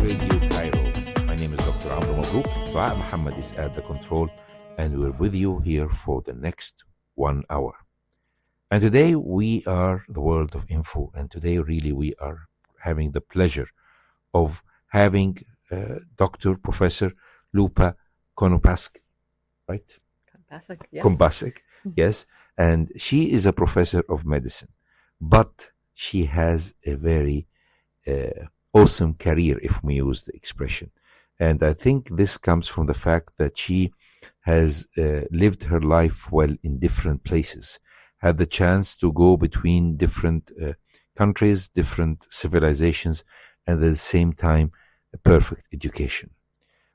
Radio Cairo. My name is Dr. Amr Mabrouk. Dua Muhammad is at the control, and we're with you here for the next 1 hour. And today we are the world of info, and today really we are having the pleasure of having Dr. Professor Lyuba Konopasek, right? Konopasek, yes. Konopasek, yes. And she is a professor of medicine, but she has a very awesome career, if we use the expression. And I think this comes from the fact that she has lived her life well in different places, had the chance to go between different countries, different civilizations, and at the same time, a perfect education.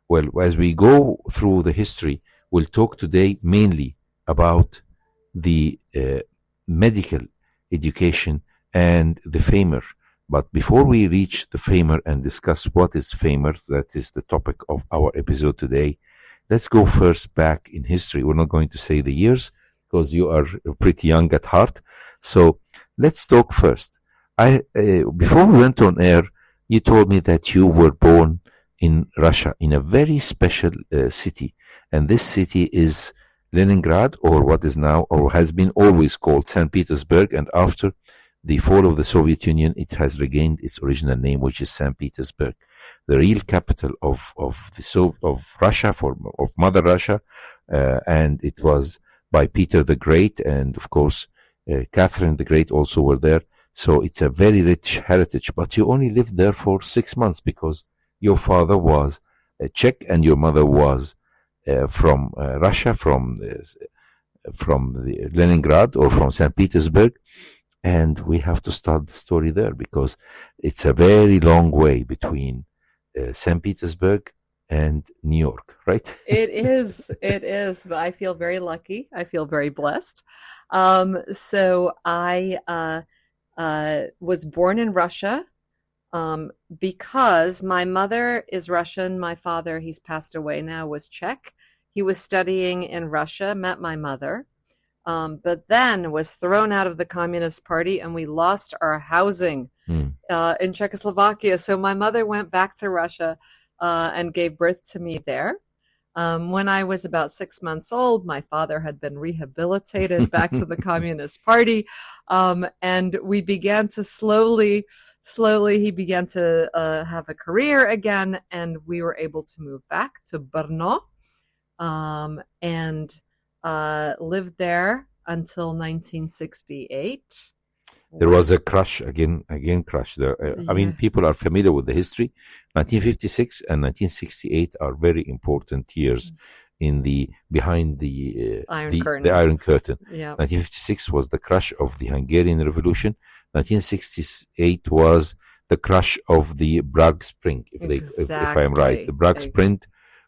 Well, as we go through the history, we'll talk today mainly about the medical education and the FAIMER. But before we reach the FAIMER and discuss what is FAIMER, that is the topic of our episode today, let's go first back in history. We're not going to say the years because you are pretty young at heart. So let's talk first. Before we went on air, you told me that you were born in Russia, in a very special city. And this city is Leningrad, or what is now, or has been always called St. Petersburg. And after the fall of the Soviet Union, it has regained its original name, which is St. Petersburg, the real capital of Russia, of Mother Russia, and it was by Peter the Great, and of course Catherine the Great also were there. So it's a very rich heritage. But you only lived there for 6 months because your father was a Czech and your mother was from Russia, from the Leningrad or from St. Petersburg. And we have to start the story there because it's a very long way between St. Petersburg and New York, right? It is. But I feel very lucky. I feel very blessed. So I was born in Russia because my mother is Russian. My father, he's passed away now, was Czech. He was studying in Russia, met my mother. But then was thrown out of the Communist Party, and we lost our housing in Czechoslovakia. So my mother went back to Russia and gave birth to me there. When I was about 6 months old, my father had been rehabilitated back to the Communist Party, and we began to slowly, he began to have a career again, and we were able to move back to Brno, and lived there until 1968. There was a crash, again crash there. I mean, people are familiar with the history. 1956 and 1968 are very important years behind the Iron Curtain. Yeah. 1956 was the crash of the Hungarian Revolution. 1968 was the crash of the Prague Spring, if I'm right. The Prague Spring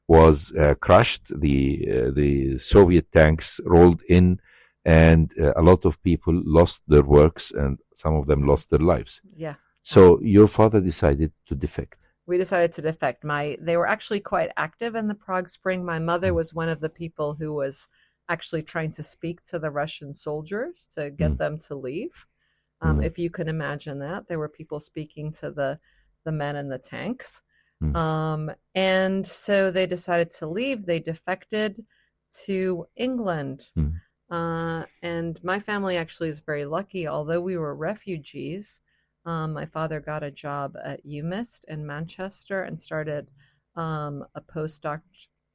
was crushed. The Soviet tanks rolled in, and a lot of people lost their works, and some of them lost their lives. Yeah. So your father decided to defect. We decided to defect. They were actually quite active in the Prague Spring. My mother was one of the people who was actually trying to speak to the Russian soldiers to get them to leave. If you can imagine that, there were people speaking to the men in the tanks. And so they decided to leave. They defected to England. And my family actually is very lucky. Although we were refugees, my father got a job at UMIST in Manchester and started a postdoc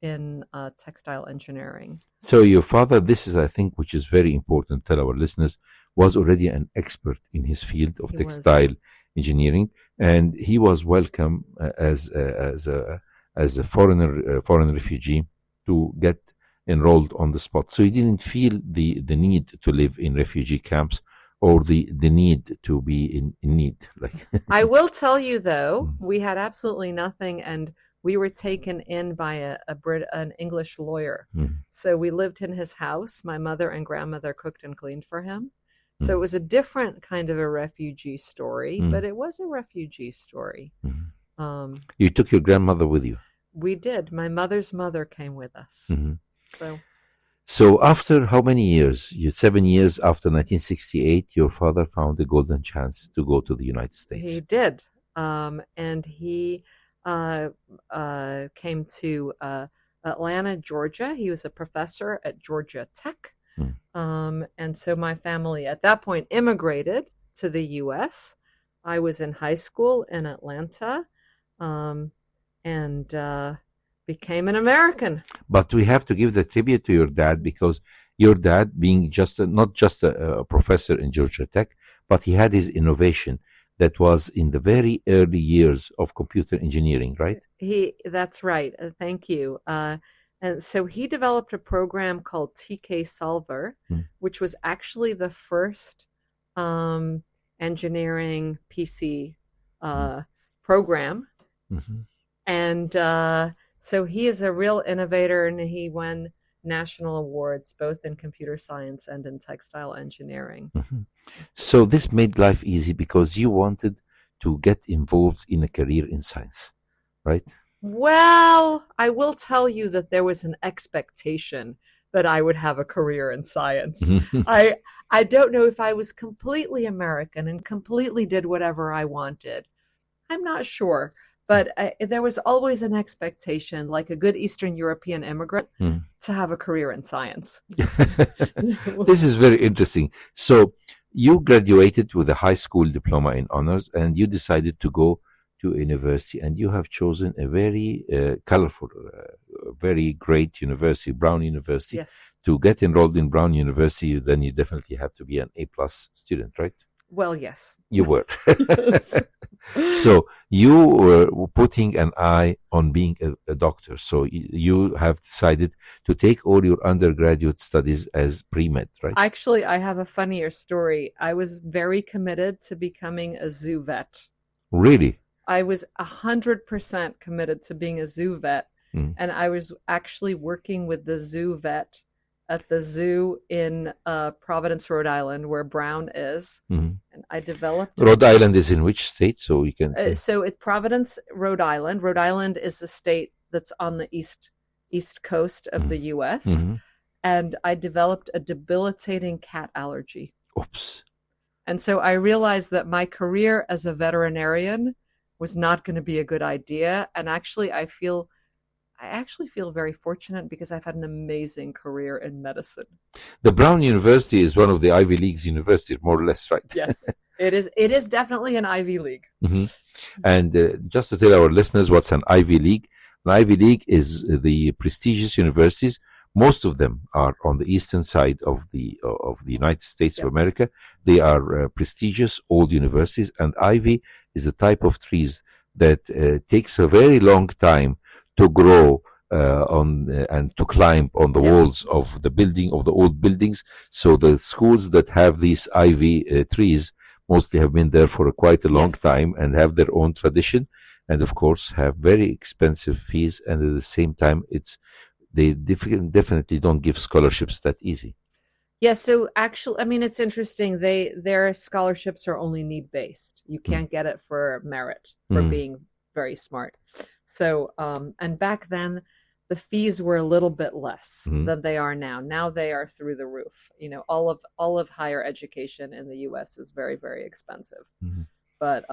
in textile engineering. So your father, this is, I think, which is very important to tell our listeners, was already an expert in his field of textile engineering, and he was welcome as a foreign refugee to get enrolled on the spot. So he didn't feel the need to live in refugee camps or the need to be in need. Like I will tell you though, we had absolutely nothing, and we were taken in by an English lawyer. So we lived in his house. My mother and grandmother cooked and cleaned for him. So it was a different kind of a refugee story, but it was a refugee story. You took your grandmother with you? We did. My mother's mother came with us. So after how many years? 7 years after 1968, your father found a golden chance to go to the United States. He did. And he came to Atlanta, Georgia. He was a professor at Georgia Tech. And so my family at that point immigrated to the U.S. I was in high school in Atlanta, and became an American. But we have to give the tribute to your dad, because your dad, being not just a professor in Georgia Tech, but he had his innovation that was in the very early years of computer engineering, right? That's right. Thank you. And so he developed a program called TK Solver, which was actually the first engineering PC program. And so he is a real innovator, and he won national awards both in computer science and in textile engineering. So this made life easy because you wanted to get involved in a career in science, right? Well, I will tell you that there was an expectation that I would have a career in science. I don't know if I was completely American and completely did whatever I wanted. I'm not sure. But there was always an expectation, like a good Eastern European immigrant, to have a career in science. This is very interesting. So you graduated with a high school diploma in honors, and you decided to go to university, and you have chosen a very colorful, very great university, Brown University. Yes. To get enrolled in Brown University, then you definitely have to be an A+ student, right? Well, yes. You were. So you were putting an eye on being a doctor. So you have decided to take all your undergraduate studies as pre-med, right? Actually, I have a funnier story. I was very committed to becoming a zoo vet. Really? I was 100% committed to being a zoo vet. And I was actually working with the zoo vet at the zoo in Providence, Rhode Island, where Brown is. And I developed... Rhode Island is in which state? So you can say... So it's Providence, Rhode Island. Rhode Island is the state that's on the east coast of the U.S. And I developed a debilitating cat allergy. Oops. And so I realized that my career as a veterinarian was not going to be a good idea. And actually, I actually feel very fortunate because I've had an amazing career in medicine. The Brown University is one of the Ivy League's universities, more or less, right? Yes, it is. It is definitely an Ivy League. And just to tell our listeners what's an Ivy League, an Ivy League is the prestigious universities. Most of them are on the eastern side of the United States of America. They are prestigious old universities, and ivy is a type of trees that takes a very long time to grow and to climb on the walls of the old buildings. So the schools that have these ivy trees mostly have been there for quite a long time and have their own tradition, and of course have very expensive fees, and at the same time they definitely don't give scholarships that easy. Yes, so actually, I mean, it's interesting. Their scholarships are only need-based. You can't get it for merit, for being very smart. So, and back then, the fees were a little bit less than they are now. Now they are through the roof. You know, all of higher education in the U.S. is very, very expensive. But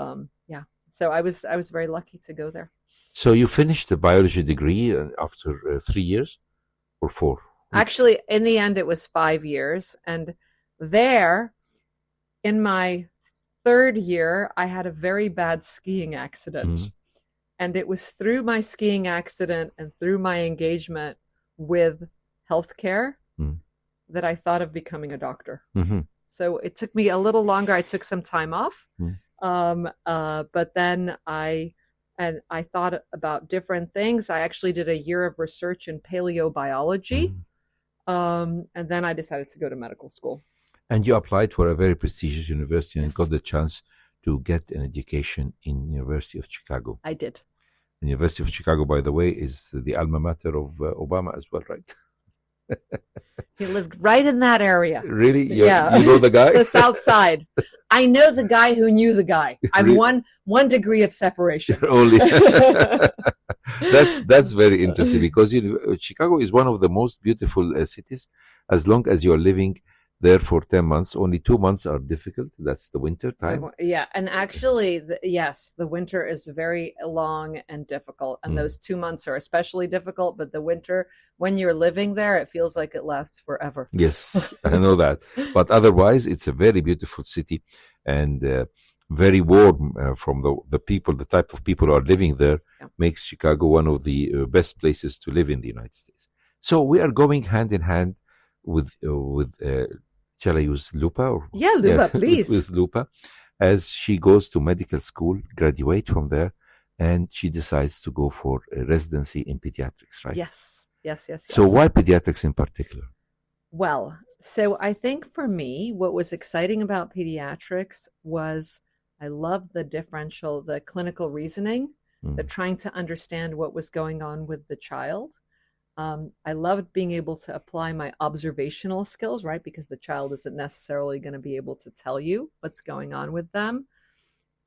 yeah, so I was very lucky to go there. So you finished the biology degree after 3 years or 4? Actually, in the end, it was 5 years. And there, in my 3rd year, I had a very bad skiing accident. And it was through my skiing accident and through my engagement with healthcare that I thought of becoming a doctor. So it took me a little longer. I took some time off. But then I thought about different things. I actually did a year of research in paleobiology. And then I decided to go to medical school. And you applied for a very prestigious university and got the chance to get an education in University of Chicago. I did. The University of Chicago, by the way, is the alma mater of Obama as well, right? He lived right in that area. Really? You know the guy? The South Side. I know the guy who knew the guy. I'm one degree of separation. Only. That's very interesting because Chicago is one of the most beautiful cities as long as you're living there for 10 months. Only 2 months are difficult. That's the winter time. Yeah, and actually, yes, the winter is very long and difficult, and those 2 months are especially difficult. But the winter, when you're living there, it feels like it lasts forever. Yes, I know that. But otherwise, it's a very beautiful city, and very warm from the people, the type of people who are living there, makes Chicago one of the best places to live in the United States. So we are going hand in hand with shall I use Lyuba? Yeah, Lyuba, please. with Lyuba, as she goes to medical school, graduate from there, and she decides to go for a residency in pediatrics, right? Yes. So why pediatrics in particular? Well, so I think for me, what was exciting about pediatrics was I loved the clinical reasoning, the trying to understand what was going on with the child. I loved being able to apply my observational skills, right? Because the child isn't necessarily going to be able to tell you what's going on with them.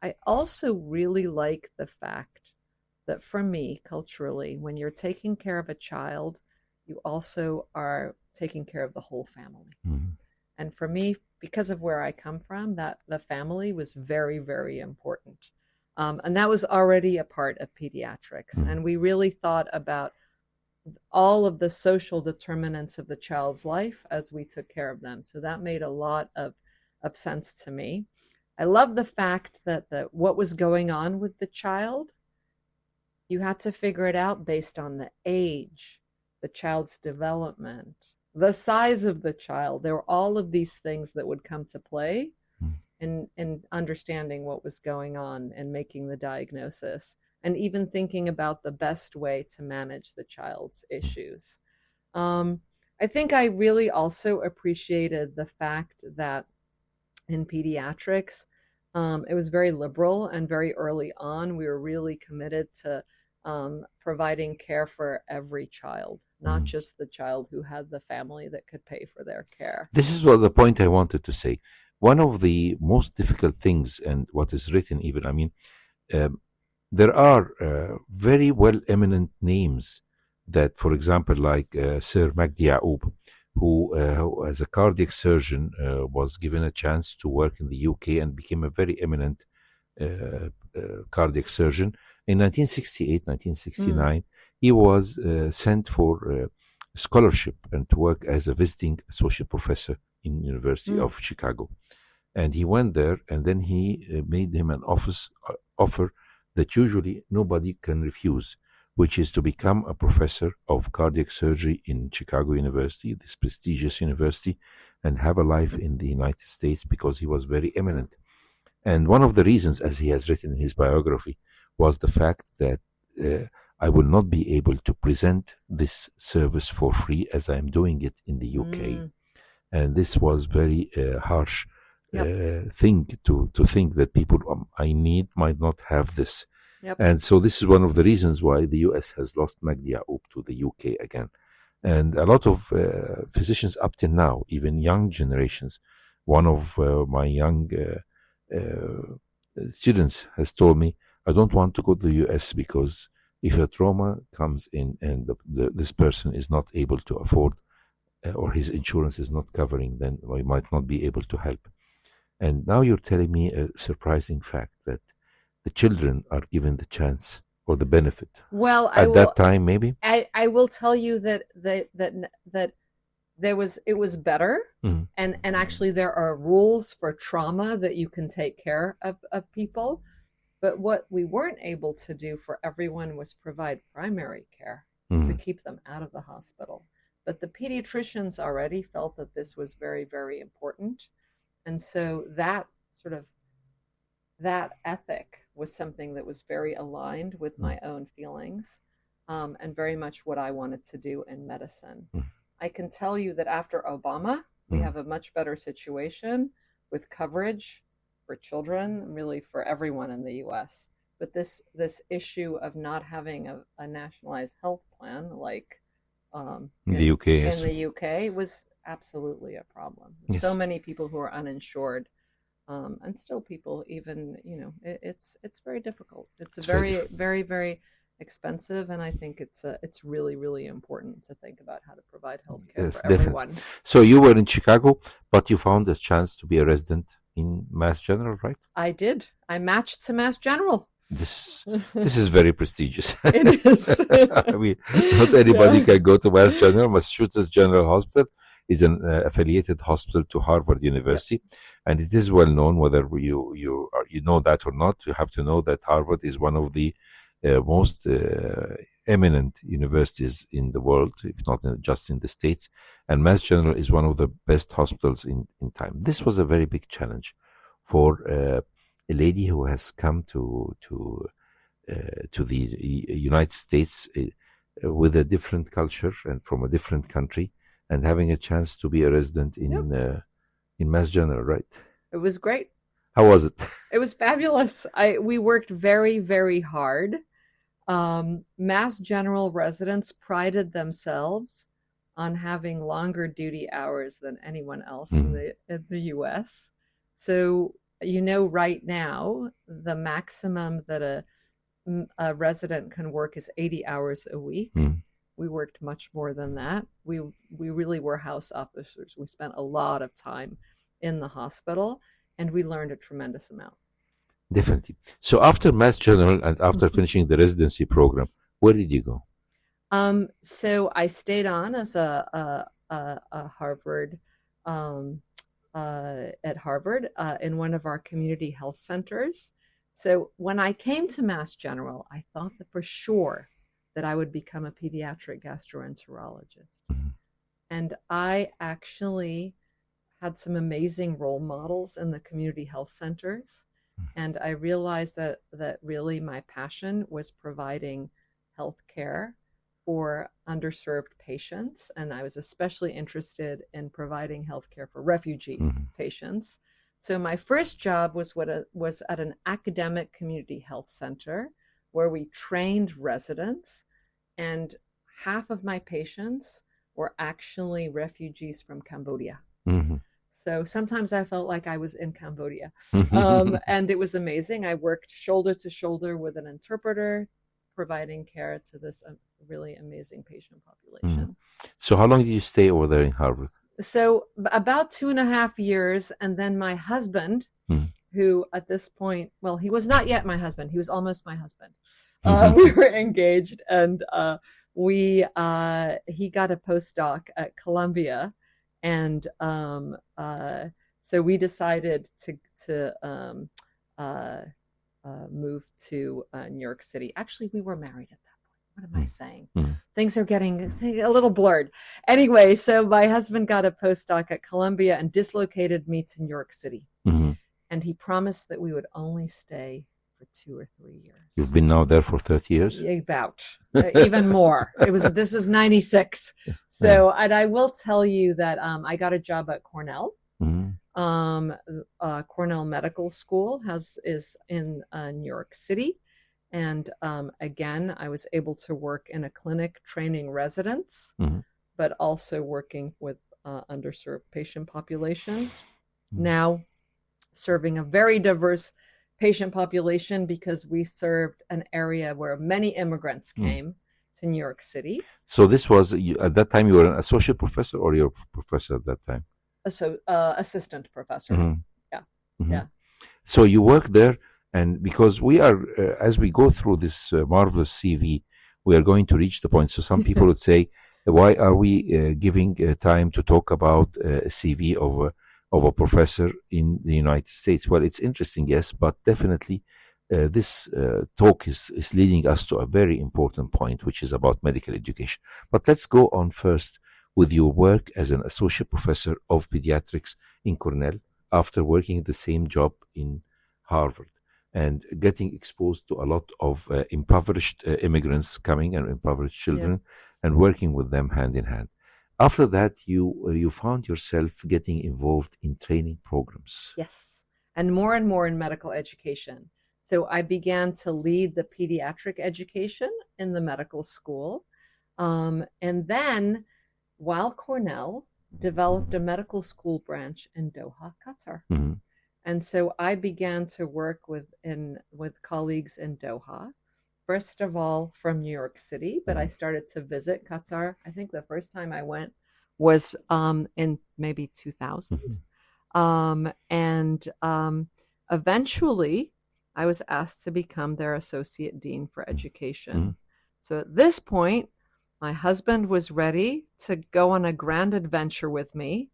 I also really like the fact that for me, culturally, when you're taking care of a child, you also are taking care of the whole family. And for me, because of where I come from, that the family was very, very important. And that was already a part of pediatrics. And we really thought about all of the social determinants of the child's life as we took care of them. So that made a lot of sense to me. I love the fact that what was going on with the child, you had to figure it out based on the age, the child's development, the size of the child. There were all of these things that would come to play in understanding what was going on and making the diagnosis, and even thinking about the best way to manage the child's issues. I think I really also appreciated the fact that in pediatrics, it was very liberal, and very early on, we were really committed to providing care for every child, not just the child who had the family that could pay for their care. This is what the point I wanted to say. One of the most difficult things, and what is written even, I mean, there are very well eminent names that, for example, like Sir Magdi Yaoub, who as a cardiac surgeon was given a chance to work in the UK and became a very eminent cardiac surgeon. In 1968, 1969, he was sent for scholarship and to work as a visiting associate professor in University of Chicago. And he went there, and then he made him an offer that usually nobody can refuse, which is to become a professor of cardiac surgery in Chicago University, this prestigious university, and have a life in the United States, because he was very eminent. And one of the reasons, as he has written in his biography, was the fact that I will not be able to present this service for free as I am doing it in the UK. And this was very harsh thing to think that people I need might not have this. And so this is one of the reasons why the US has lost Magdi Yaoub to the UK again. And a lot of physicians up till now, even young generations, one of my young students has told me, I don't want to go to the US because if a trauma comes in and this person is not able to afford or his insurance is not covering, then we might not be able to help. And now you're telling me a surprising fact that the children are given the chance or the benefit. Well, that time, maybe I will tell you that it was better, and actually there are rules for trauma that you can take care of people. But what we weren't able to do for everyone was provide primary care to keep them out of the hospital. But the pediatricians already felt that this was very, very important. And so that ethic was something that was very aligned with my own feelings, and very much what I wanted to do in medicine. I can tell you that after Obama, we have a much better situation with coverage for children, really for everyone in the US. But this issue of not having a nationalized health plan like in the UK was absolutely a problem. Yes. So many people who are uninsured, and still people even, it's very difficult. It's very, very, very expensive, and I think it's really, really important to think about how to provide healthcare Yes, for definitely. everyone. So you were in Chicago, but you found a chance to be a resident in Mass General, right? I did. I matched to Mass General. This this is very prestigious. It is. I mean, not anybody Yeah. can go to Mass General. Massachusetts General Hospital is an affiliated hospital to Harvard Yep. University, and it is well known. Whether you know that or not, you have to know that Harvard is one of the most eminent universities in the world, if not just in the States. And Mass General is one of the best hospitals in time. This was a very big challenge for a lady who has come to the United States with a different culture and from a different country, and having a chance to be a resident in Mass General, right? It was great. How was it? It was fabulous. We worked very, very hard. Mass General residents prided themselves on having longer duty hours than anyone else in the U.S. So, right now, the maximum that a resident can work is 80 hours a week. We worked much more than that. We really were house officers. We spent a lot of time in the hospital, and we learned a tremendous amount. Definitely. So after Mass General and after finishing the residency program, where did you go? So I stayed on as a Harvard at Harvard in one of our community health centers. So when I came to Mass General, I thought that for sure that I would become a pediatric gastroenterologist. And I actually had some amazing role models in the community health centers. And I realized that really my passion was providing health care for underserved patients. And I was especially interested in providing health care for refugee patients. So my first job was at an academic community health center where we trained residents, and half of my patients were actually refugees from Cambodia. So sometimes I felt like I was in Cambodia. And it was amazing. I worked shoulder to shoulder with an interpreter, providing care to this really amazing patient population. So how long did you stay over there in Harvard? So about 2.5 years. And then my husband, who at this point, well, he was not yet my husband. He was almost my husband. We were engaged, and he got a postdoc at Columbia. And so we decided to move to New York City. Actually, we were married at that point. What am I saying? Things are getting a little blurred. Anyway, so my husband got a postdoc at Columbia and dislocated me to New York City. And he promised that we would only stay for 2 or 3 years. You've been now there for 30 years? About. Even more. This was 96. So, and I will tell you that I got a job at Cornell. Cornell Medical School is in New York City. And again, I was able to work in a clinic training residents, but also working with underserved patient populations. Now, serving a very diverse patient population, because we served an area where many immigrants came to New York City. So this was, at that time, you were an associate professor, or you're a professor at that time? So assistant professor. Yeah. So you work there, and because we are, as we go through this marvelous CV, we are going to reach the point. So some people would say, why are we giving time to talk about a CV of a professor in the United States? Well, it's interesting, yes, but definitely this talk is leading us to a very important point, which is about medical education. But let's go on first with your work as an associate professor of pediatrics in Cornell, after working the same job in Harvard and getting exposed to a lot of impoverished immigrants coming, and impoverished children, and working with them hand in hand. After that, you found yourself getting involved in training programs. Yes, and more in medical education. So I began to lead the pediatric education in the medical school. And then, while Cornell developed a medical school branch in Doha, Qatar. And so I began to work with colleagues in Doha. first of all from New York City, but I started to visit Qatar. I think the first time I went was in maybe 2000. And eventually I was asked to become their associate dean for education. So at this point, my husband was ready to go on a grand adventure with me.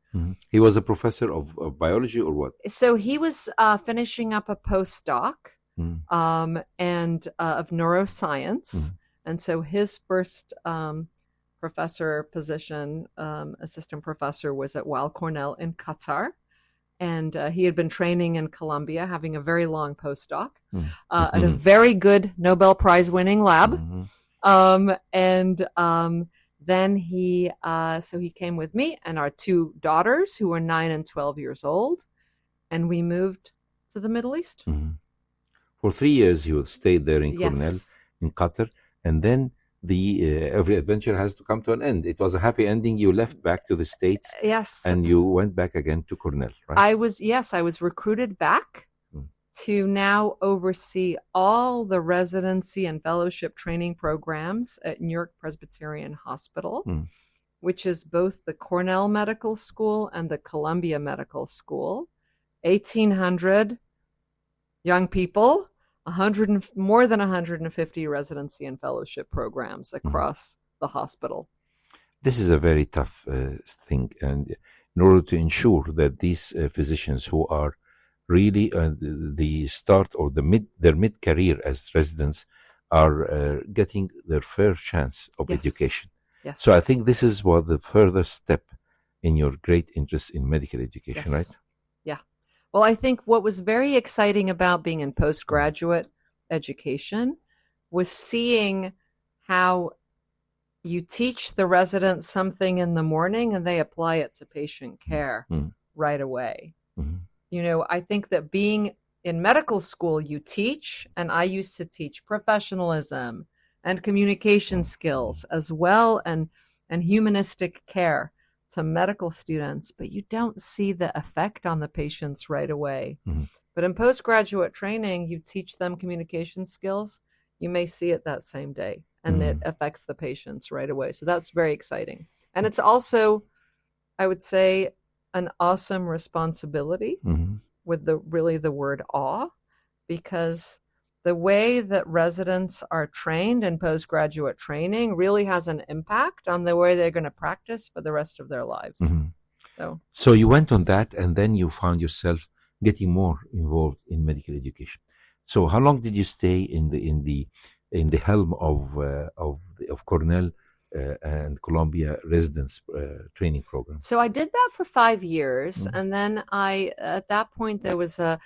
He was a professor of biology or what? So he was finishing up a postdoc and of neuroscience. And so his first professor position, assistant professor, was at Weill Cornell in Qatar. And he had been training in Colombia, having a very long postdoc at a very good Nobel Prize winning lab. Then he came with me and our two daughters, who were 9 and 12 years old, and we moved to the Middle East. For 3 years, you stayed there in Cornell, in Qatar, and then every adventure has to come to an end. It was a happy ending. You left back to the States, and you went back again to Cornell, right? I was recruited back to now oversee all the residency and fellowship training programs at New York Presbyterian Hospital, which is both the Cornell Medical School and the Columbia Medical School. 1,800 young people, more than 150 residency and fellowship programs across the hospital. This is a very tough thing, and in order to ensure that these physicians who are really the start or their mid-career as residents are getting their fair chance of education. So I think this is what the further step in your great interest in medical education, right? Yeah. Well, I think what was very exciting about being in postgraduate education was seeing how you teach the residents something in the morning and they apply it to patient care right away. You know, I think that being in medical school, you teach, and I used to teach professionalism and communication skills as well, and humanistic care to medical students, but you don't see the effect on the patients right away. But in postgraduate training, you teach them communication skills, you may see it that same day, and it affects the patients right away. So that's very exciting. And it's also, I would say, an awesome responsibility with the word awe, because the way that residents are trained in postgraduate training really has an impact on the way they're going to practice for the rest of their lives. So you went on that, and then you found yourself getting more involved in medical education. So how long did you stay in the helm of Cornell and Columbia residence training program? So I did that for 5 years, and then at that point there was a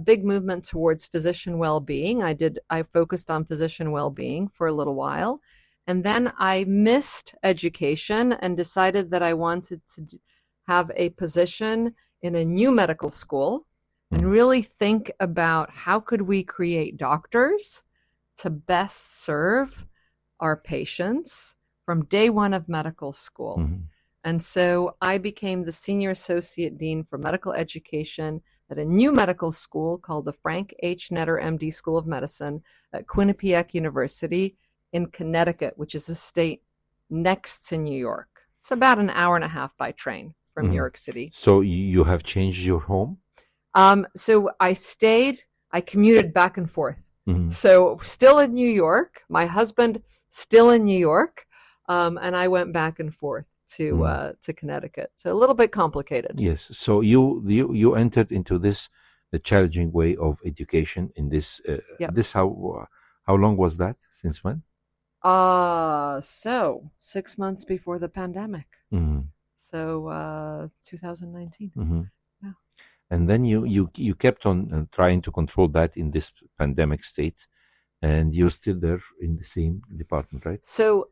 big movement towards physician well-being. I focused on physician well-being for a little while, and then I missed education and decided that I wanted to have a position in a new medical school and really think about how could we create doctors to best serve our patients from day one of medical school. And so I became the Senior Associate Dean for Medical Education at a new medical school called the Frank H. Netter MD School of Medicine at Quinnipiac University in Connecticut, which is a state next to New York. It's about an hour and a half by train from New York City. So you have changed your home? So I commuted back and forth. So still in New York, my husband still in New York, and I went back and forth to Connecticut. So a little bit complicated. Yes. So you entered into this challenging way of education in this. This how long was that? Since when? So 6 months before the pandemic. So 2019. Yeah. And then you kept on trying to control that in this pandemic state. And you're still there in the same department, right? So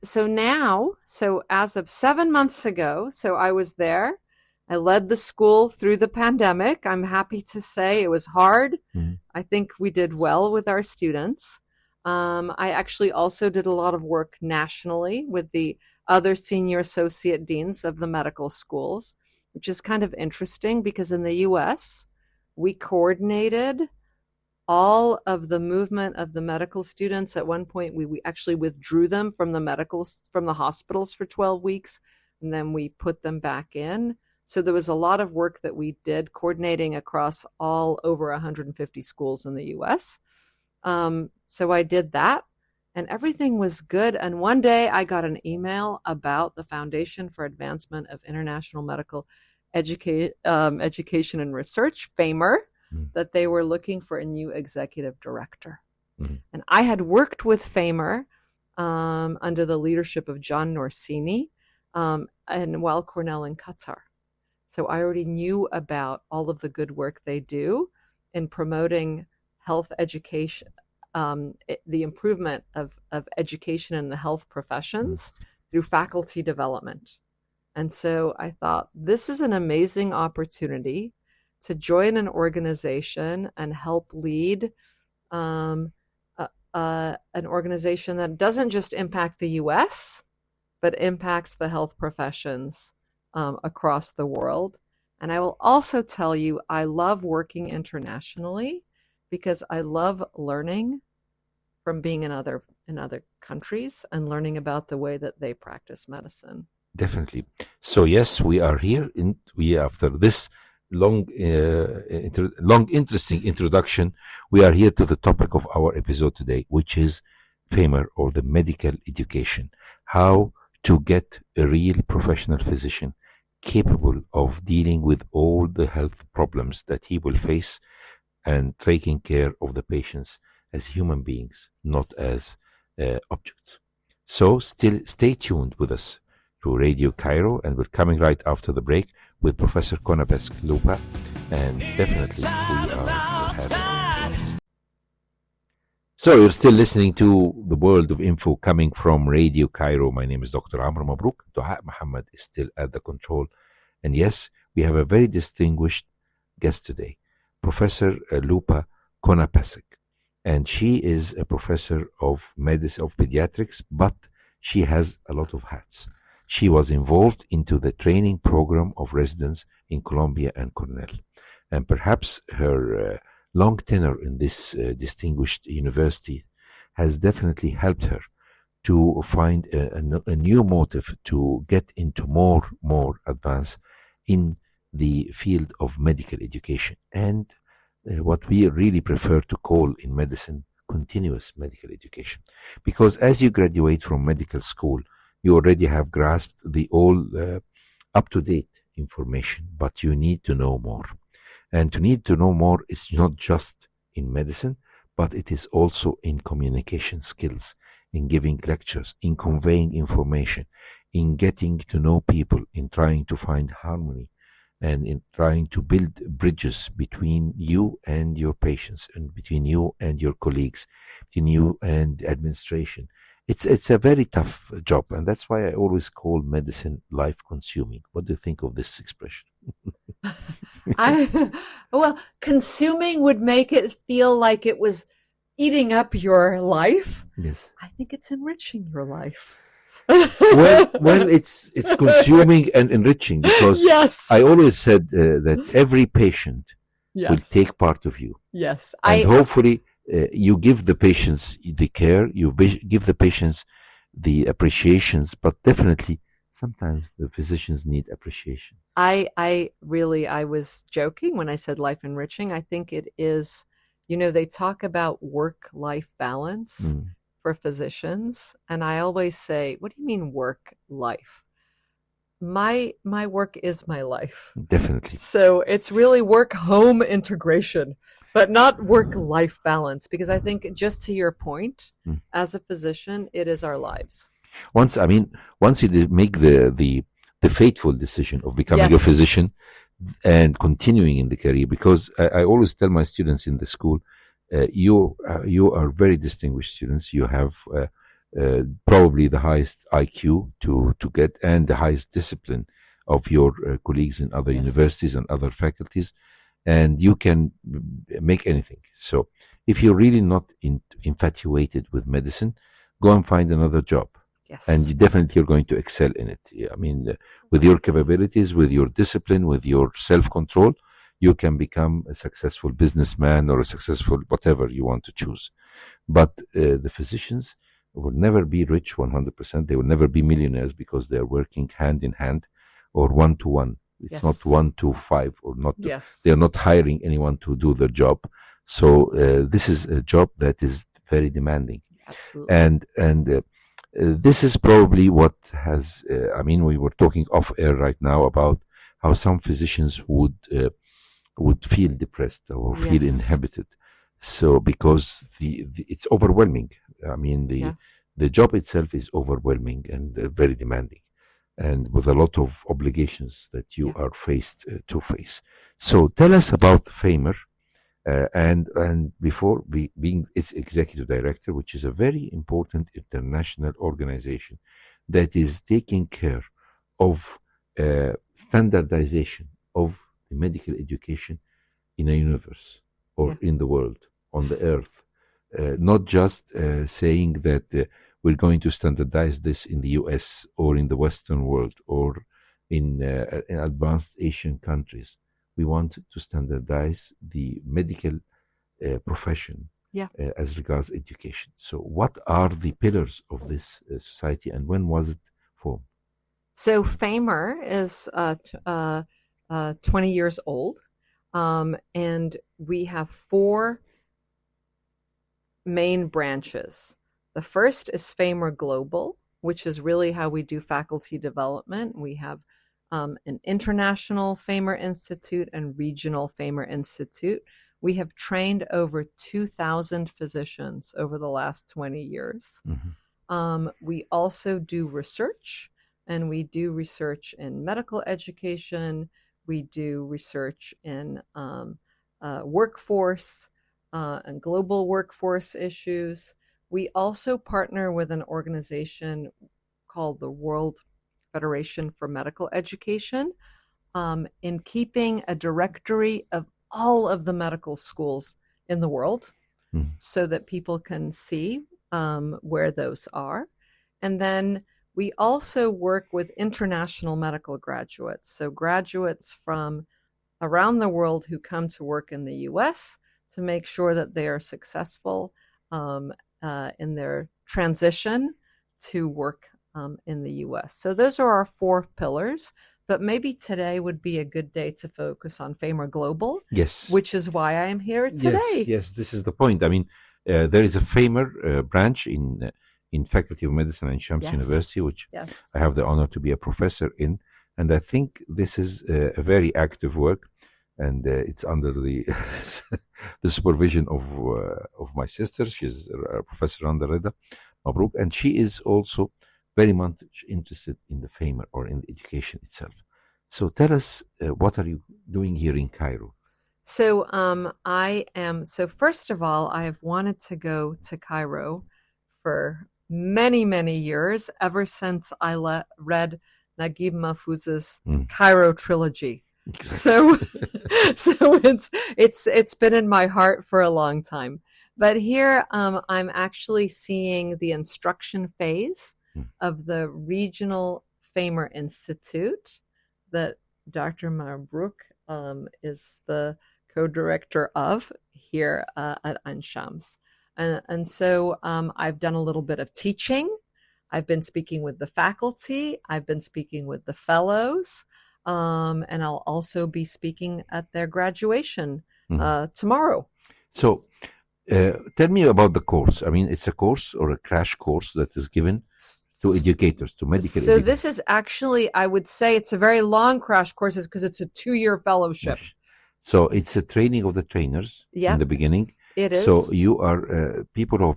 as of 7 months ago, so I was there. I led the school through the pandemic. I'm happy to say it was hard. I think we did well with our students. I actually also did a lot of work nationally with the other senior associate deans of the medical schools, which is kind of interesting because in the US, we coordinated all of the movement of the medical students. At one point, we actually withdrew them from the hospitals for 12 weeks, and then we put them back in. So there was a lot of work that we did coordinating across all over 150 schools in the US. So I did that, and everything was good. And one day I got an email about the Foundation for Advancement of International Medical Education and Research, FAIMER, that they were looking for a new executive director. And I had worked with FAIMER under the leadership of John Norsini and Weill Cornell in Qatar. So I already knew about all of the good work they do in promoting health education, the improvement of education in the health professions through faculty development. And so I thought, this is an amazing opportunity to join an organization and help lead an organization that doesn't just impact the US, but impacts the health professions across the world. And I will also tell you, I love working internationally because I love learning from being in other countries and learning about the way that they practice medicine. Definitely. So yes, we are here. After this long, interesting introduction, we are here to the topic of our episode today, which is FAIMER, or the medical education. How to get a real professional physician capable of dealing with all the health problems that he will face and taking care of the patients as human beings, not as objects. So still stay tuned with us to Radio Cairo, and we're coming right after the break with Professor Konopasek Lyuba, and definitely we are having. So you're still listening to the World of Info coming from Radio Cairo. My name is Dr. Amr Mabrouk. Dua Muhammad is still at the control. And yes, we have a very distinguished guest today, Professor Lyuba Konopasek. And she is a professor of medicine, of pediatrics, but she has a lot of hats. She was involved into the training program of residents in Columbia and Cornell. And perhaps her long tenure in this distinguished university has definitely helped her to find a new motive to get into more advance in the field of medical education and what we really prefer to call in medicine continuous medical education. Because as you graduate from medical school, you already have grasped the all up-to-date information, but you need to know more. And to need to know more is not just in medicine, but it is also in communication skills, in giving lectures, in conveying information, in getting to know people, in trying to find harmony, and in trying to build bridges between you and your patients, and between you and your colleagues, between you and administration. It's a very tough job, and that's why I always call medicine life-consuming. What do you think of this expression? Well, consuming would make it feel like it was eating up your life. Yes. I think it's enriching your life. well, it's consuming and enriching, because yes. I always said that every patient yes. will take part of you. Yes. And hopefully you give the patients the care, you give the patients the appreciations, but definitely sometimes the physicians need appreciation. I was joking when I said life enriching. I think it is, they talk about work-life balance for physicians. And I always say, what do you mean work-life? My work is my life. Definitely. So it's really work-home integration, but not work-life balance, because I think, just to your point, as a physician, it is our lives. Once you make the fateful decision of becoming a physician and continuing in the career, because I always tell my students in the school, you are very distinguished students. You have probably the highest IQ to get, and the highest discipline of your colleagues in other universities and other faculties, and you can make anything. So if you're really not infatuated with medicine, go and find another job. Yes. And you're going to excel in it. I mean, with your capabilities, with your discipline, with your self-control, you can become a successful businessman or a successful whatever you want to choose. But the physicians will never be rich 100%. They will never be millionaires because they are working hand in hand or one to one. It's not 1 to 5 or not. They are not hiring anyone to do their job. So this is a job that is very demanding. Absolutely. And this is probably what has. I mean, we were talking off air right now about how some physicians would feel depressed or feel inhibited. So because it's overwhelming. I mean, the job itself is overwhelming and very demanding, and with a lot of obligations that you are faced to face. So tell us about FAIMER, and before being its executive director, which is a very important international organization that is taking care of standardization of the medical education in a universe or in the world, on the earth, not just saying that we're going to standardize this in the US or in the Western world or in advanced Asian countries. We want to standardize the medical profession as regards education. So what are the pillars of this society, and when was it formed? So FAIMER is 20 years old, and we have 4 main branches. The first is FAIMER Global, which is really how we do faculty development. We have an international FAIMER Institute and regional FAIMER Institute. We have trained over 2,000 physicians over the last 20 years. Mm-hmm. We also do research, and we do research in medical education. We do research in workforce and global workforce issues. We also partner with an organization called the World Federation for Medical Education in keeping a directory of all of the medical schools in the world so that people can see where those are. And then we also work with international medical graduates, so graduates from around the world who come to work in the US to make sure that they are successful in their transition to work in the US. So those are our 4 pillars, but maybe today would be a good day to focus on FAIMER Global. Yes. Which is why I am here today. Yes, this is the point. I mean, there is a FAIMER branch in Faculty of Medicine at Shams University, which I have the honor to be a professor in. And I think this is a very active work, and it's under the the supervision of my sister. She's Professor Randa Mabrouk, and she is also very much interested in the FAIMER or in the education itself. So tell us, what are you doing here in Cairo? So so first of all, I have wanted to go to Cairo for many, many years, ever since I read Naguib Mahfouz's Cairo trilogy. Exactly. So it's been in my heart for a long time. But here I'm actually seeing the instruction phase of the regional FAIMER Institute that Dr. Mabrouk is the co-director of here at Ain Shams. And so I've done a little bit of teaching. I've been speaking with the faculty. I've been speaking with the fellows. And I'll also be speaking at their graduation tomorrow. So tell me about the course. I mean, it's a course or a crash course that is given to educators, to medical educators. So this is actually, I would say it's a very long crash course because it's a 2-year fellowship. So it's a training of the trainers in the beginning. It is. So you are people who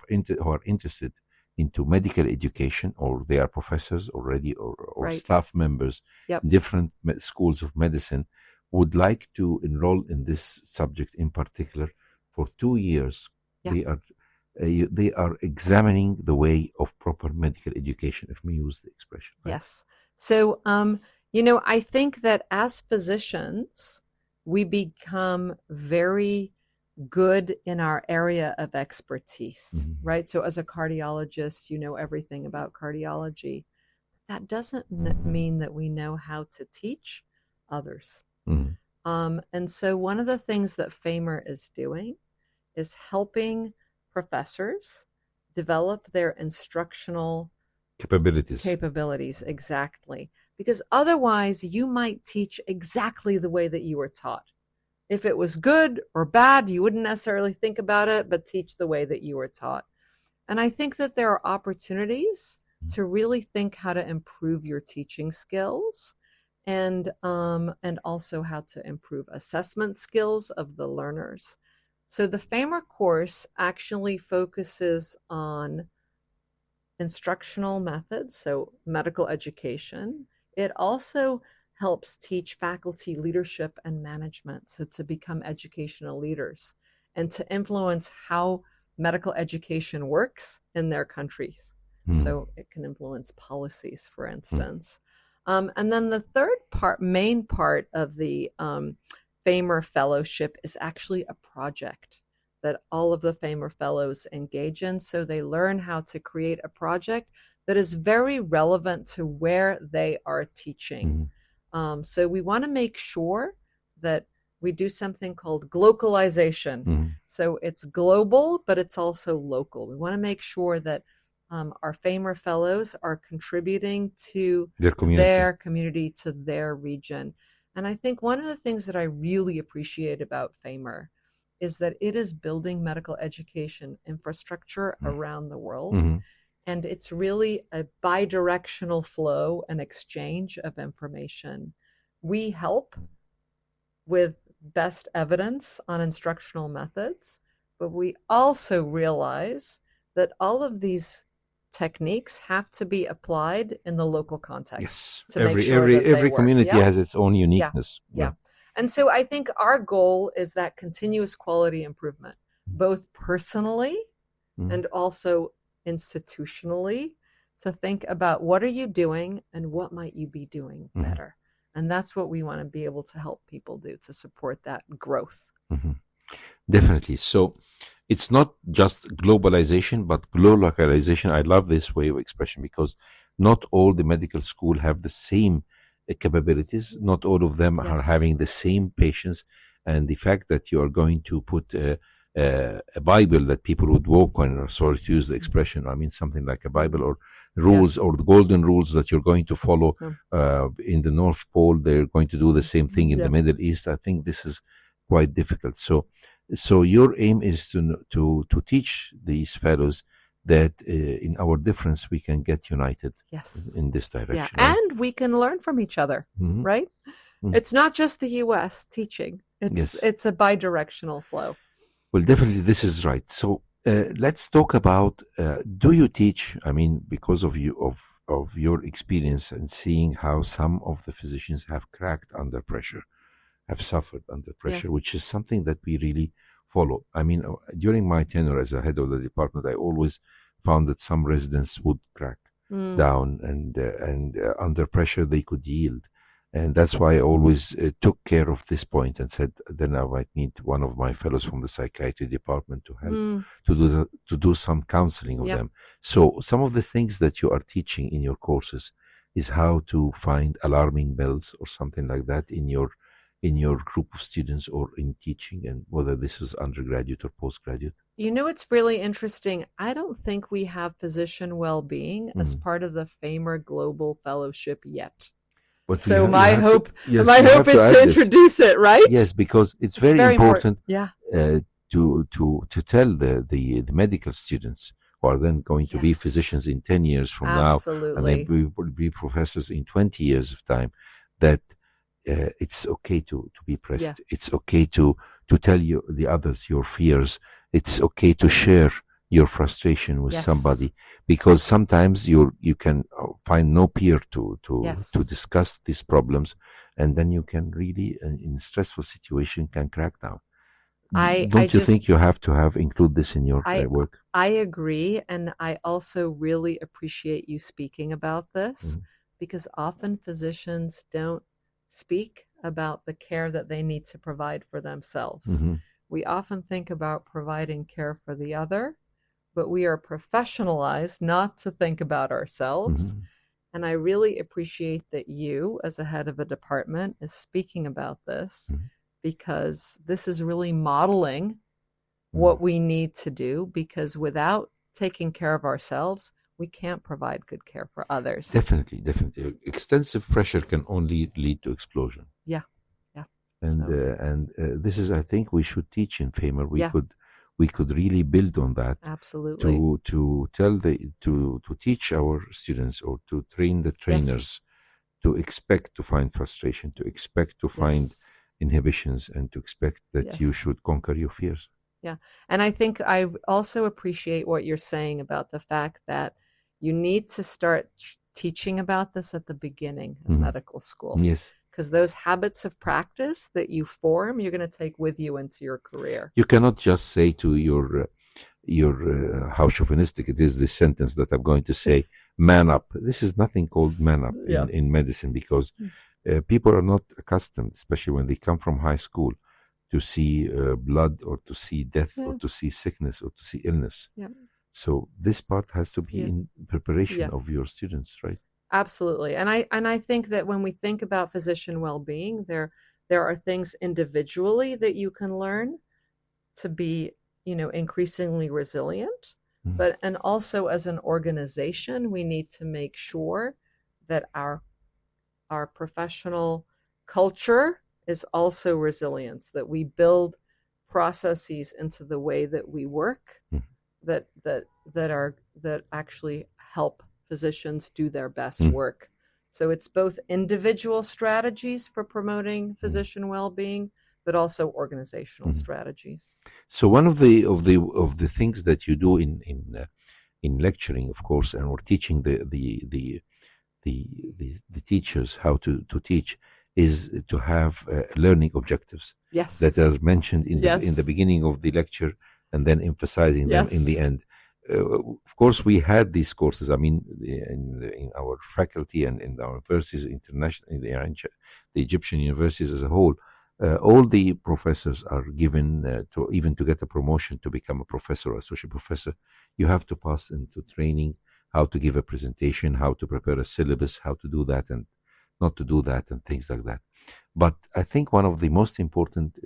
are interested into medical education, or they are professors already, or staff members in different schools of medicine, would like to enroll in this subject in particular for 2 years. They are examining the way of proper medical education, if we use the expression. Right? Yes. So, I think that as physicians, we become very good in our area of expertise, right? So as a cardiologist, you know everything about cardiology. That doesn't mean that we know how to teach others. And so one of the things that FAIMER is doing is helping professors develop their instructional capabilities. Exactly. Because otherwise you might teach exactly the way that you were taught. If it was good or bad, you wouldn't necessarily think about it, but teach the way that you were taught. And I think that there are opportunities to really think how to improve your teaching skills, and also how to improve assessment skills of the learners. So the FAIMER course actually focuses on instructional methods, so medical education. It also helps teach faculty leadership and management, so to become educational leaders and to influence how medical education works in their countries. So it can influence policies, for instance. And then the third main part of the FAIMER Fellowship is actually a project that all of the FAIMER Fellows engage in. So they learn how to create a project that is very relevant to where they are teaching. So we want to make sure that we do something called glocalization. So it's global, but it's also local. We want to make sure that our FAIMER Fellows are contributing to their community, to their region. And I think one of the things that I really appreciate about FAIMER is that it is building medical education infrastructure around the world. And it's really a bi-directional flow and exchange of information. We help with best evidence on instructional methods, but we also realize that all of these techniques have to be applied in the local context. Yes, to make sure that every community has its own uniqueness. Yeah. And so I think our goal is that continuous quality improvement, both personally and also institutionally, to think about what are you doing and what might you be doing better. And that's what we want to be able to help people do to support that growth. Definitely. So it's not just globalization, but globalization. I love this way of expression because not all the medical school have the same capabilities. Not all of them are having the same patients. And the fact that you are going to put a Bible that people would walk on, or sorry to use the expression, I mean something like a Bible or rules or the golden rules that you're going to follow in the North Pole, they're going to do the same thing in the Middle East. I think this is quite difficult. So your aim is to teach these fellows that in our difference we can get united in this direction. Right? And we can learn from each other, right? It's not just the US teaching. It's a bi-directional flow. Well, definitely this is right. So let's talk about, do you teach, I mean, because of your experience and seeing how some of the physicians have cracked under pressure, have suffered under pressure, which is something that we really follow. I mean, during my tenure as a head of the department, I always found that some residents would crack down and under pressure they could yield. And that's why I always took care of this point and said, then I might need one of my fellows from the psychiatry department to help to do some counseling of them. So some of the things that you are teaching in your courses is how to find alarming bells or something like that in your group of students or in teaching, and whether this is undergraduate or postgraduate. You know, it's really interesting. I don't think we have physician well-being as part of the FAIMER Global Fellowship yet. But so my hope is to introduce it, right? Yes, because it's very important to tell the medical students who are then going to be physicians in 10 years from now, and then we will be professors in 20 years of time, that it's okay to be pressed. It's okay to tell you the others your fears. It's okay to share your frustration with somebody, because sometimes you can find no peer to discuss these problems, and then you can really in a stressful situation can crack down. Don't you think you have to include this in your work? I agree, and I also really appreciate you speaking about this, because often physicians don't speak about the care that they need to provide for themselves. We often think about providing care for the other, but we are professionalized not to think about ourselves. And I really appreciate that you, as a head of a department, is speaking about this, because this is really modeling what we need to do, because without taking care of ourselves, we can't provide good care for others. Definitely. Extensive pressure can only lead to explosion. Yeah. And this is, I think, we should teach in FAIMER. We could really build on that. Absolutely. To teach our students, or to train the trainers, to expect to find frustration, to expect to find inhibitions, and to expect that you should conquer your fears. Yeah. And I think I also appreciate what you're saying about the fact that you need to start teaching about this at the beginning of medical school. Yes. Because those habits of practice that you form, you're going to take with you into your career. You cannot just say to your how chauvinistic it is, this sentence that I'm going to say, man up. This is nothing called man up in medicine, because people are not accustomed, especially when they come from high school, to see blood, or to see death, or to see sickness, or to see illness. Yeah. So this part has to be in preparation of your students, right? Absolutely. And I think that when we think about physician well-being, there are things individually that you can learn to be, increasingly resilient, and also as an organization, we need to make sure that our professional culture is also resilience, that we build processes into the way that we work that actually help physicians do their best work. So it's both individual strategies for promoting physician well-being, but also organizational strategies. So one of the things that you do in lecturing, of course, and we're teaching the teachers how to teach, is to have learning objectives. Yes. That are mentioned in the beginning of the lecture, and then emphasizing them in the end. Of course, we had these courses. I mean, in our faculty and in our universities, international, in the Egyptian universities as a whole, all the professors are given to get a promotion to become a professor or associate professor. You have to pass into training, how to give a presentation, how to prepare a syllabus, how to do that and not to do that, and things like that. But I think one of the most important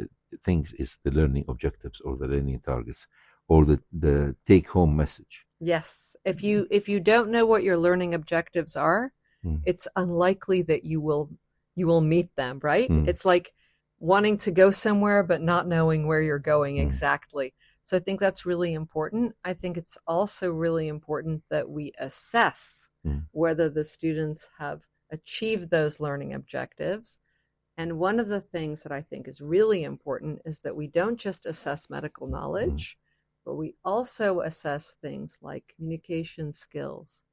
things is the learning objectives, or the learning targets, or the take-home message. Yes. If you don't know what your learning objectives are, it's unlikely that you will meet them, right? It's like wanting to go somewhere but not knowing where you're going exactly. So I think that's really important. I think it's also really important that we assess whether the students have achieved those learning objectives. And one of the things that I think is really important is that we don't just assess medical knowledge, but we also assess things like communication skills,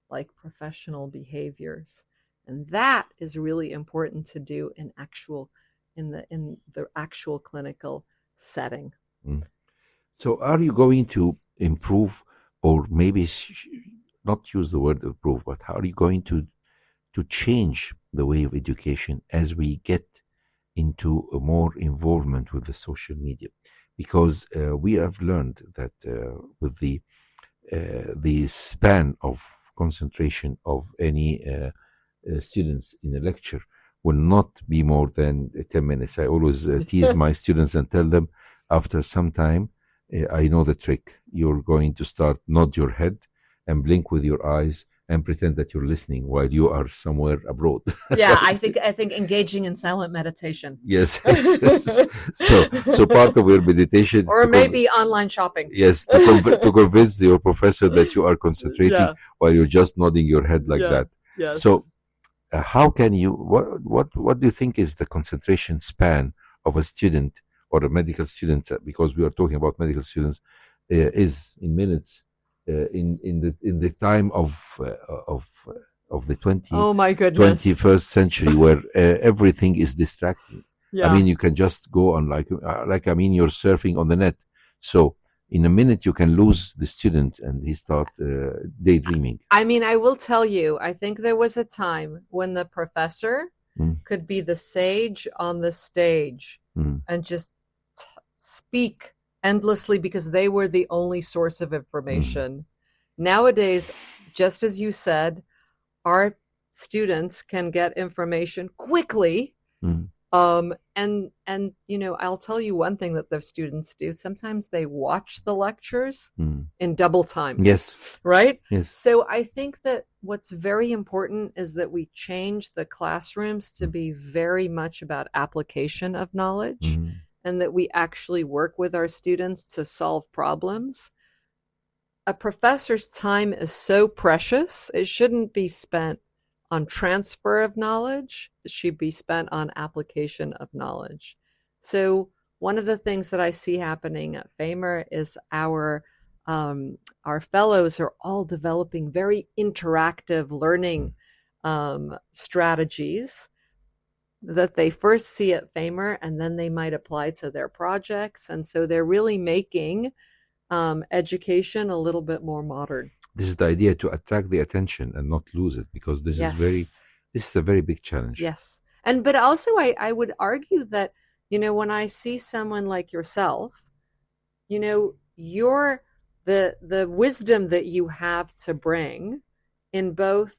like professional behaviors. And that is really important to do in the actual clinical setting. So are you going to improve, or maybe not use the word improve, but how are you going to change the way of education as we get into a more involvement with the social media? Because we have learned that with the span of concentration of any students in a lecture will not be more than 10 minutes. I always tease my students and tell them, after some time, I know the trick. You're going to start nod your head and blink with your eyes and pretend that you're listening while you are somewhere abroad. Yeah, I think engaging in silent meditation. Yes. So part of your meditation is or maybe online shopping. Yes, to convince your professor that you are concentrating while you're just nodding your head like that. Yes. So how can you, what do you think is the concentration span of a student or a medical student, because we are talking about medical students, is in minutes, in the time of the 21st century, where everything is distracting. I mean, you can just go on like you're surfing on the net. So in a minute you can lose the student and he start daydreaming. I mean, I will tell you, I think there was a time when the professor could be the sage on the stage and just speak endlessly because they were the only source of information. Nowadays, just as you said, our students can get information quickly And I'll tell you one thing that the students do. Sometimes they watch the lectures in double time. Yes. Right? Yes. So I think that what's very important is that we change the classrooms to be very much about application of knowledge, and that we actually work with our students to solve problems. A professor's time is so precious. It shouldn't be spent on transfer of knowledge. It should be spent on application of knowledge. So one of the things that I see happening at FAIMER is our fellows are all developing very interactive learning strategies that they first see at FAIMER, and then they might apply to their projects. And so they're really making education a little bit more modern. This is the idea, to attract the attention and not lose it, because this is a very big challenge. Yes. But also I would argue that, when I see someone like yourself, you're the wisdom that you have to bring in both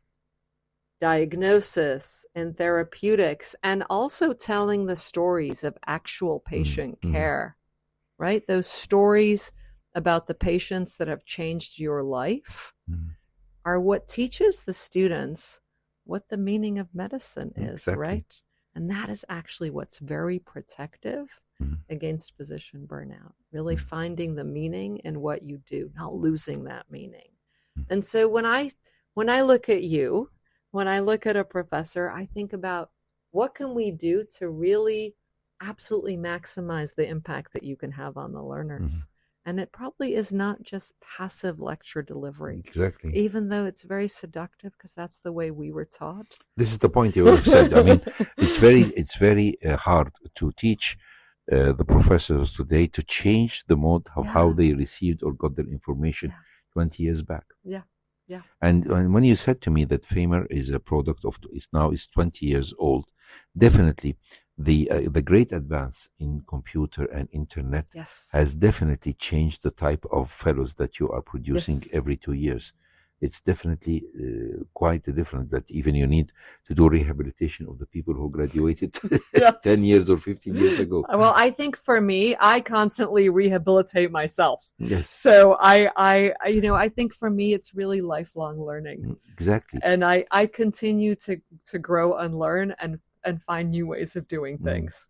diagnosis and therapeutics, and also telling the stories of actual patient care, right? Those stories about the patients that have changed your life are what teaches the students what the meaning of medicine is, right? And that is actually what's very protective against physician burnout, really finding the meaning in what you do, not losing that meaning. And so when I look at you, when I look at a professor, I think about what can we do to really absolutely maximize the impact that you can have on the learners. And it probably is not just passive lecture delivery. Exactly. Even though it's very seductive, because that's the way we were taught. This is the point you have said. I mean, it's very hard to teach the professors today to change the mode of how they received or got their information 20 years back. Yeah. And when you said to me that FAIMER is a product of is 20 years old, definitely the great advance in computer and internet has definitely changed the type of fellows that you are producing every 2 years. It's definitely quite different, that even you need to do rehabilitation of the people who graduated 10 years or 15 years ago. Well, I think for me, I constantly rehabilitate myself. Yes. So I think for me, it's really lifelong learning. Exactly. And I continue to grow and learn and find new ways of doing things.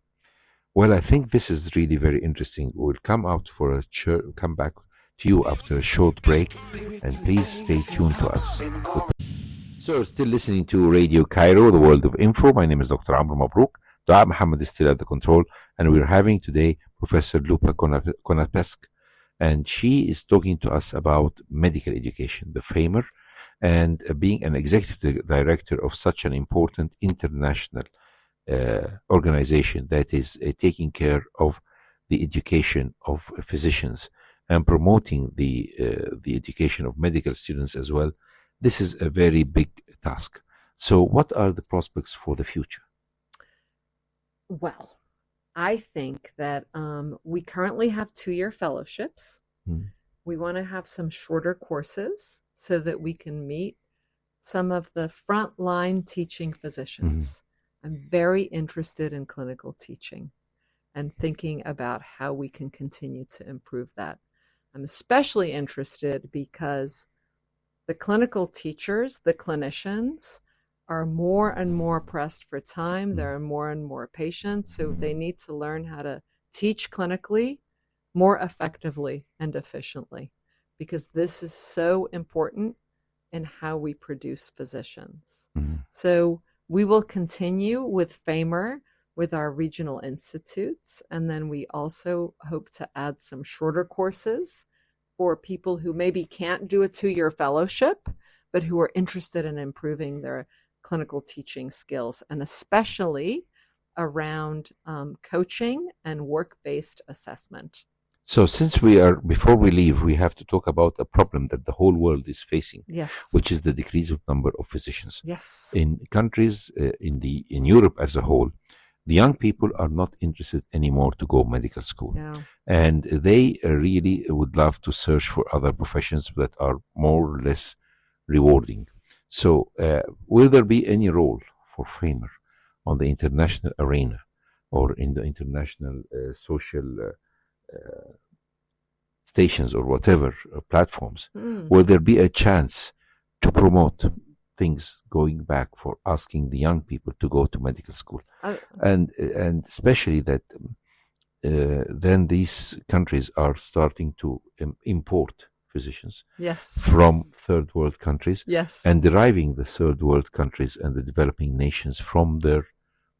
Well, I think this is really very interesting. We'll come back to you after a short break, and please stay tuned to us. So, still listening to Radio Cairo, the world of info. My name is Dr. Amr Mabrouk. Dua Muhammad is still at the control, and we're having today Professor Lyuba Konopasek, and she is talking to us about medical education, the FAIMER, and being an executive director of such an important international organization that is taking care of the education of physicians and promoting the education of medical students as well. This is a very big task. So what are the prospects for the future? Well, I think that we currently have 2-year fellowships. We want to have some shorter courses so that we can meet some of the frontline teaching physicians. I'm very interested in clinical teaching and thinking about how we can continue to improve that. I'm especially interested because the clinical teachers, the clinicians, are more and more pressed for time. There are more and more patients, so they need to learn how to teach clinically more effectively and efficiently, because this is so important in how we produce physicians. So we will continue with FAIMER, with our regional institutes, and then we also hope to add some shorter courses for people who maybe can't do a 2-year fellowship, but who are interested in improving their clinical teaching skills, and especially around coaching and work-based assessment. So before we leave, we have to talk about a problem that the whole world is facing, which is the decrease of number of physicians. In countries in Europe as a whole, the young people are not interested anymore to go medical school. And they really would love to search for other professions that are more or less rewarding. So will there be any role for FAIMER on the international arena or in the international social stations or whatever platforms, will there be a chance to promote things going back for asking the young people to go to medical school, and especially that then these countries are starting to import physicians from third world countries and deriving the third world countries and the developing nations from their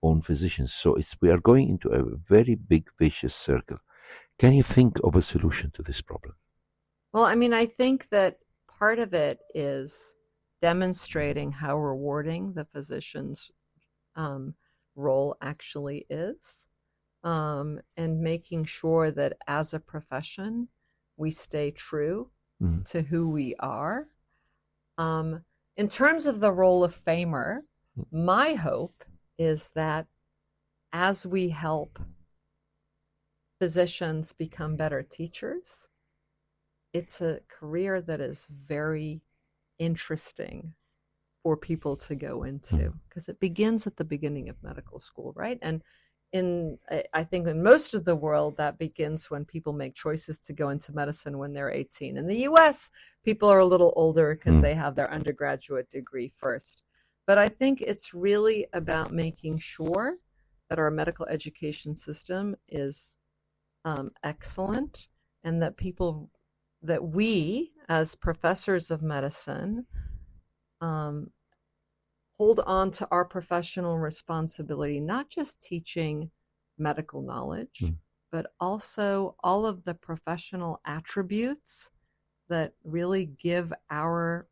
own physicians. So we are going into a very big vicious circle. Can you think of a solution to this problem? Well, I mean, I think that part of it is demonstrating how rewarding the physician's role actually is, and making sure that as a profession we stay true to who we are. In terms of the role of FAIMER, my hope is that as we help physicians become better teachers, it's a career that is very interesting for people to go into, because it begins at the beginning of medical school, right? And I think in most of the world, that begins when people make choices to go into medicine when they're 18. In the US, people are a little older because they have their undergraduate degree first. But I think it's really about making sure that our medical education system is excellent, and that we as professors of medicine hold on to our professional responsibility, not just teaching medical knowledge, but also all of the professional attributes that really give our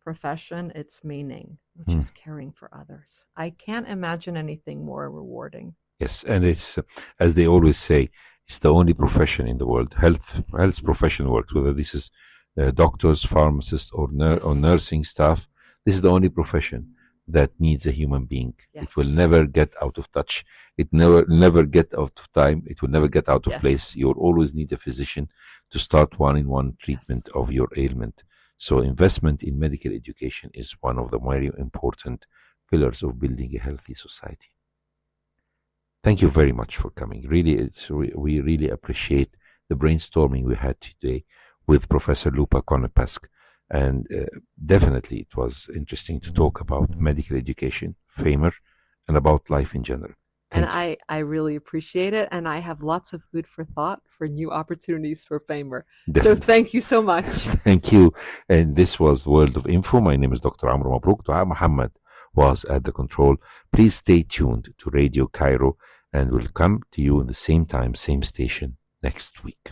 profession its meaning, which is caring for others. I can't imagine anything more rewarding. Yes, and it's, as they always say, it's the only profession in the world, health profession works, whether this is doctors, pharmacists, or nursing staff. This is the only profession that needs a human being. It will never get out of touch. It never get out of time. It will never get out of place. You'll always need a physician to start one-on-one treatment of your ailment. So investment in medical education is one of the very important pillars of building a healthy society. Thank you very much for coming. Really, we really appreciate the brainstorming we had today with Professor Lyuba Konopasek. And definitely it was interesting to talk about medical education, FAIMER, and about life in general. And I really appreciate it. And I have lots of food for thought for new opportunities for FAIMER. Definitely. So thank you so much. Thank you. And this was World of Info. My name is Dr. Amr Mabrouk. Dua Muhammad was at the control. Please stay tuned to Radio Cairo, and we'll come to you in the same time, same station next week.